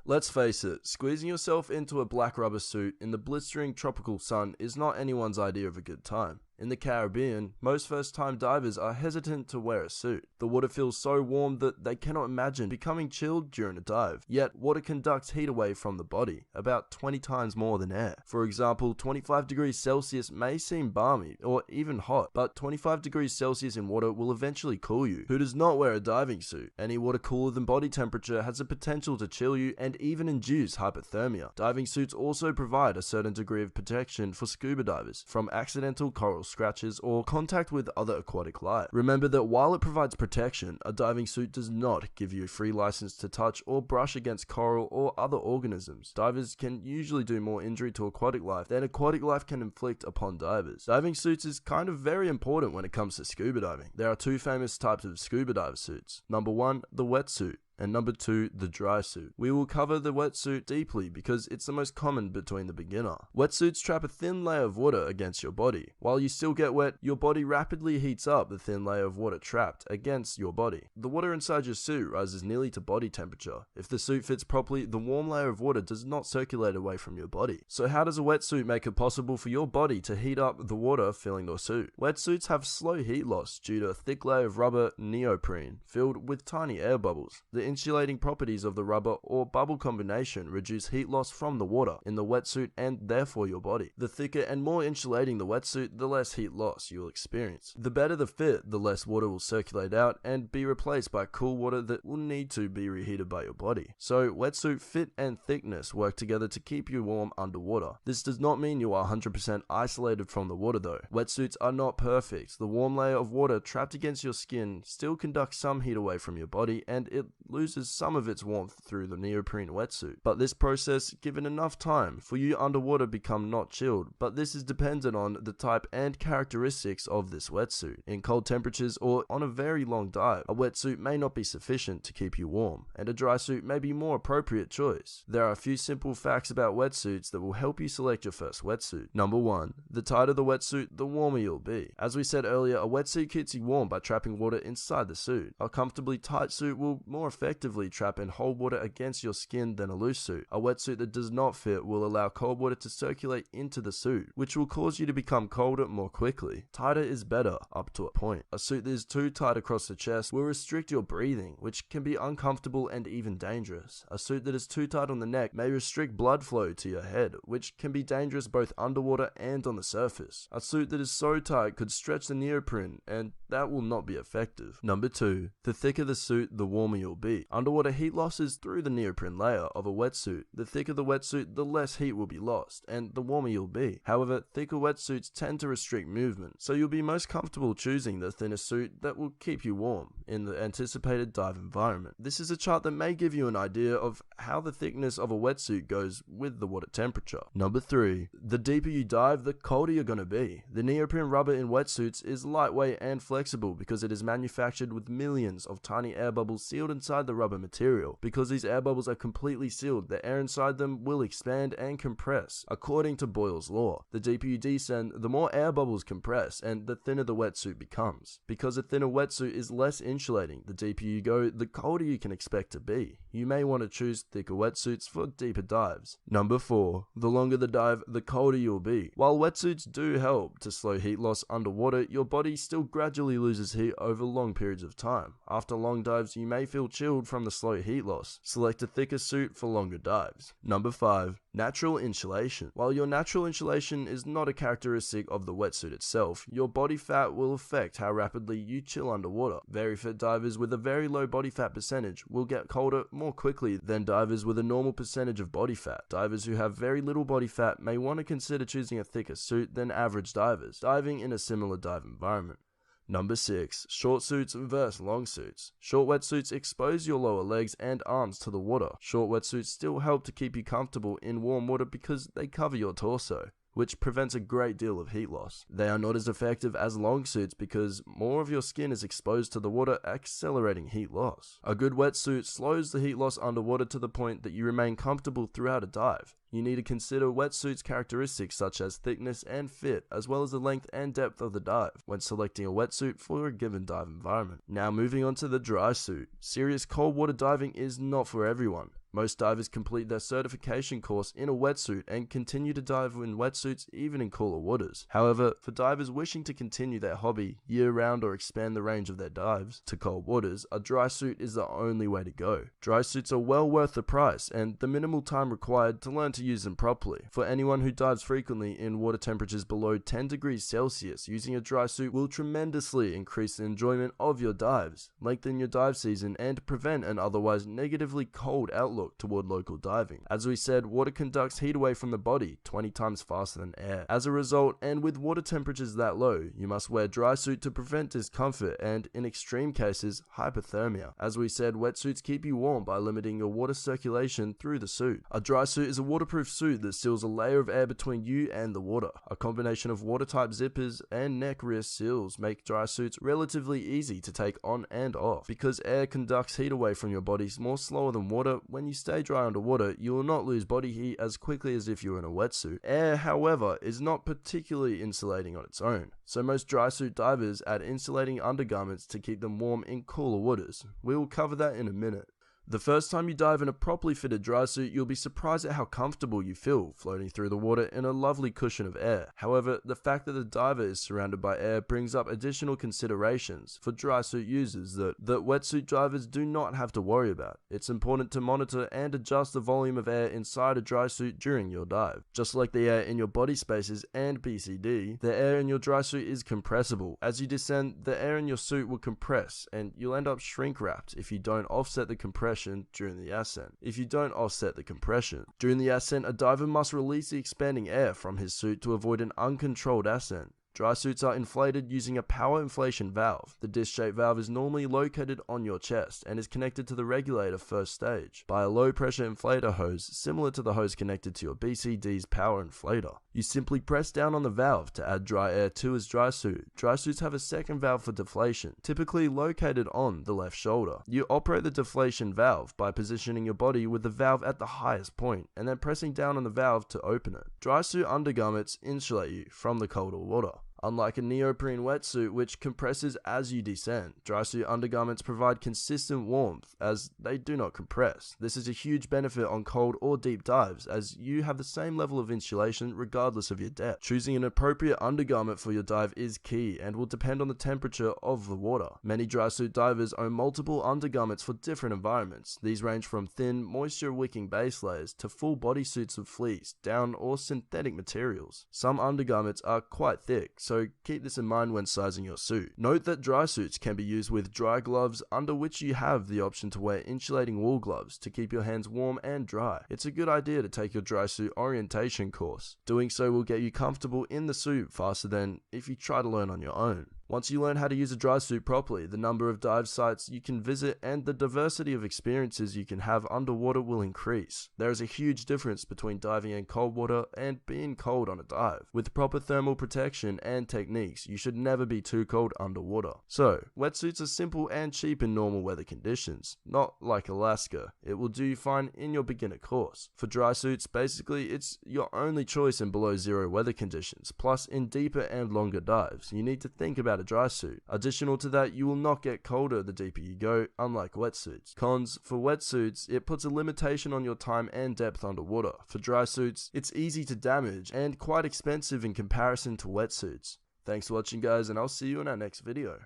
Let's face it, squeezing yourself into a black rubber suit in the blistering tropical sun is not anyone's idea of a good time. In the Caribbean, most first-time divers are hesitant to wear a suit. The water feels so warm that they cannot imagine becoming chilled during a dive. Yet, water conducts heat away from the body, about 20 times more than air. For example, 25 degrees Celsius may seem balmy, or even hot, but 25 degrees Celsius in water will eventually cool you. Who does not wear a diving suit? Any water cooler than body temperature has the potential to chill you and even induce hypothermia. Diving suits also provide a certain degree of protection for scuba divers from accidental coral scratches or contact with other aquatic life. Remember that while it provides protection, a diving suit does not give you a free license to touch or brush against coral or other organisms. Divers can usually do more injury to aquatic life than aquatic life can inflict upon divers. Diving suits is kind of very important when it comes to scuba diving. There are two famous types of scuba dive suits. Number 1, the wetsuit. And number 2, the Drysuit. We will cover the wetsuit deeply because it's the most common between the beginner. Wetsuits trap a thin layer of water against your body. While you still get wet, your body rapidly heats up the thin layer of water trapped against your body. The water inside your suit rises nearly to body temperature. If the suit fits properly, the warm layer of water does not circulate away from your body. So how does a wetsuit make it possible for your body to heat up the water filling your suit? Wetsuits have slow heat loss due to a thick layer of rubber neoprene filled with tiny air bubbles. The insulating properties of the rubber or bubble combination reduce heat loss from the water in the wetsuit and therefore your body. The thicker and more insulating the wetsuit, the less heat loss you will experience. The better the fit, the less water will circulate out and be replaced by cool water that will need to be reheated by your body. So wetsuit fit and thickness work together to keep you warm underwater. This does not mean you are 100% isolated from the water though. Wetsuits are not perfect. The warm layer of water trapped against your skin still conducts some heat away from your body and it loses some of its warmth through the neoprene wetsuit. But this process, given enough time for you underwater, become not chilled, but this is dependent on the type and characteristics of this wetsuit. In cold temperatures or on a very long dive, a wetsuit may not be sufficient to keep you warm, and a dry suit may be more appropriate choice. There are a few simple facts about wetsuits that will help you select your first wetsuit. Number 1, the tighter the wetsuit, the warmer you'll be. As we said earlier, a wetsuit keeps you warm by trapping water inside the suit. A comfortably tight suit will more effectively trap and hold water against your skin than a loose suit. A wetsuit that does not fit will allow cold water to circulate into the suit, which will cause you to become colder more quickly. Tighter is better, up to a point. A suit that is too tight across the chest will restrict your breathing, which can be uncomfortable and even dangerous. A suit that is too tight on the neck may restrict blood flow to your head, which can be dangerous both underwater and on the surface. A suit that is so tight could stretch the neoprene, and that will not be effective. Number 2, the thicker the suit, the warmer you'll be. Underwater heat loss is through the neoprene layer of a wetsuit. The thicker the wetsuit, the less heat will be lost, and the warmer you'll be. However, thicker wetsuits tend to restrict movement, so you'll be most comfortable choosing the thinner suit that will keep you warm in the anticipated dive environment. This is a chart that may give you an idea of how the thickness of a wetsuit goes with the water temperature. Number 3, the deeper you dive, the colder you're going to be. The neoprene rubber in wetsuits is lightweight and flexible because it is manufactured with millions of tiny air bubbles sealed inside the rubber material. Because these air bubbles are completely sealed, the air inside them will expand and compress. According to Boyle's law, the deeper you descend, the more air bubbles compress and the thinner the wetsuit becomes. Because a thinner wetsuit is less insulating, the deeper you go, the colder you can expect to be. You may want to choose thicker wetsuits for deeper dives. Number 4, the longer the dive, the colder you'll be. While wetsuits do help to slow heat loss underwater, your body still gradually loses heat over long periods of time. After long dives, you may feel chilled from the slow heat loss. Select a thicker suit for longer dives. Number 5, natural insulation. While your natural insulation is not a characteristic of the wetsuit itself, your body fat will affect how rapidly you chill underwater. Very fit divers with a very low body fat percentage will get colder more quickly than divers with a normal percentage of body fat. Divers who have very little body fat may want to consider choosing a thicker suit than average divers, diving in a similar dive environment. Number 6, short suits versus long suits. Short wetsuits expose your lower legs and arms to the water. Short wetsuits still help to keep you comfortable in warm water because they cover your torso, which prevents a great deal of heat loss. They are not as effective as long suits because more of your skin is exposed to the water, accelerating heat loss. A good wetsuit slows the heat loss underwater to the point that you remain comfortable throughout a dive. You need to consider wetsuits' characteristics such as thickness and fit, as well as the length and depth of the dive, when selecting a wetsuit for a given dive environment. Now moving on to the dry suit. Serious cold water diving is not for everyone. Most divers complete their certification course in a wetsuit and continue to dive in wetsuits even in cooler waters. However, for divers wishing to continue their hobby year-round or expand the range of their dives to cold waters, a dry suit is the only way to go. Dry suits are well worth the price and the minimal time required to learn to use them properly. For anyone who dives frequently in water temperatures below 10 degrees Celsius, using a dry suit will tremendously increase the enjoyment of your dives, lengthen your dive season, and prevent an otherwise negatively cold outlook toward local diving. As we said, water conducts heat away from the body 20 times faster than air. As a result, and with water temperatures that low, you must wear dry suit to prevent discomfort and, in extreme cases, hypothermia. As we said, wetsuits keep you warm by limiting your water circulation through the suit. A dry suit is a waterproof suit that seals a layer of air between you and the water. A combination of watertight zippers and neck wrist seals make dry suits relatively easy to take on and off. Because air conducts heat away from your body more slower than water, when you stay dry underwater, you will not lose body heat as quickly as if you were in a wetsuit. Air, however, is not particularly insulating on its own, so most dry suit divers add insulating undergarments to keep them warm in cooler waters. We will cover that in a minute. The first time you dive in a properly fitted dry suit, you'll be surprised at how comfortable you feel floating through the water in a lovely cushion of air. However, the fact that the diver is surrounded by air brings up additional considerations for dry suit users that wetsuit divers do not have to worry about. It's important to monitor and adjust the volume of air inside a dry suit during your dive. Just like the air in your body spaces and BCD, the air in your dry suit is compressible. As you descend, the air in your suit will compress, and you'll end up shrink wrapped if you don't offset the compression during the ascent. During the ascent, a diver must release the expanding air from his suit to avoid an uncontrolled ascent. Dry suits are inflated using a power inflation valve. The disc-shaped valve is normally located on your chest and is connected to the regulator first stage by a low-pressure inflator hose similar to the hose connected to your BCD's power inflator. You simply press down on the valve to add dry air to his dry suit. Dry suits have a second valve for deflation, typically located on the left shoulder. You operate the deflation valve by positioning your body with the valve at the highest point and then pressing down on the valve to open it. Dry suit undergarments insulate you from the colder water. Unlike a neoprene wetsuit which compresses as you descend, dry suit undergarments provide consistent warmth as they do not compress. This is a huge benefit on cold or deep dives as you have the same level of insulation regardless of your depth. Choosing an appropriate undergarment for your dive is key and will depend on the temperature of the water. Many dry suit divers own multiple undergarments for different environments. These range from thin, moisture-wicking base layers to full body suits of fleece, down, or synthetic materials. Some undergarments are quite thick, so keep this in mind when sizing your suit. Note that dry suits can be used with dry gloves, under which you have the option to wear insulating wool gloves to keep your hands warm and dry. It's a good idea to take your dry suit orientation course. Doing so will get you comfortable in the suit faster than if you try to learn on your own. Once you learn how to use a dry suit properly, the number of dive sites you can visit and the diversity of experiences you can have underwater will increase. There is a huge difference between diving in cold water and being cold on a dive. With proper thermal protection and techniques, you should never be too cold underwater. So, wetsuits are simple and cheap in normal weather conditions. Not like Alaska. It will do fine in your beginner course. For dry suits, basically, it's your only choice in below zero weather conditions. Plus, in deeper and longer dives, you need to think about a dry suit. Additional to that, you will not get colder the deeper you go, unlike wetsuits. Cons: for wetsuits, it puts a limitation on your time and depth underwater. For dry suits, it's easy to damage and quite expensive in comparison to wetsuits. Thanks for watching guys, and I'll see you in our next video.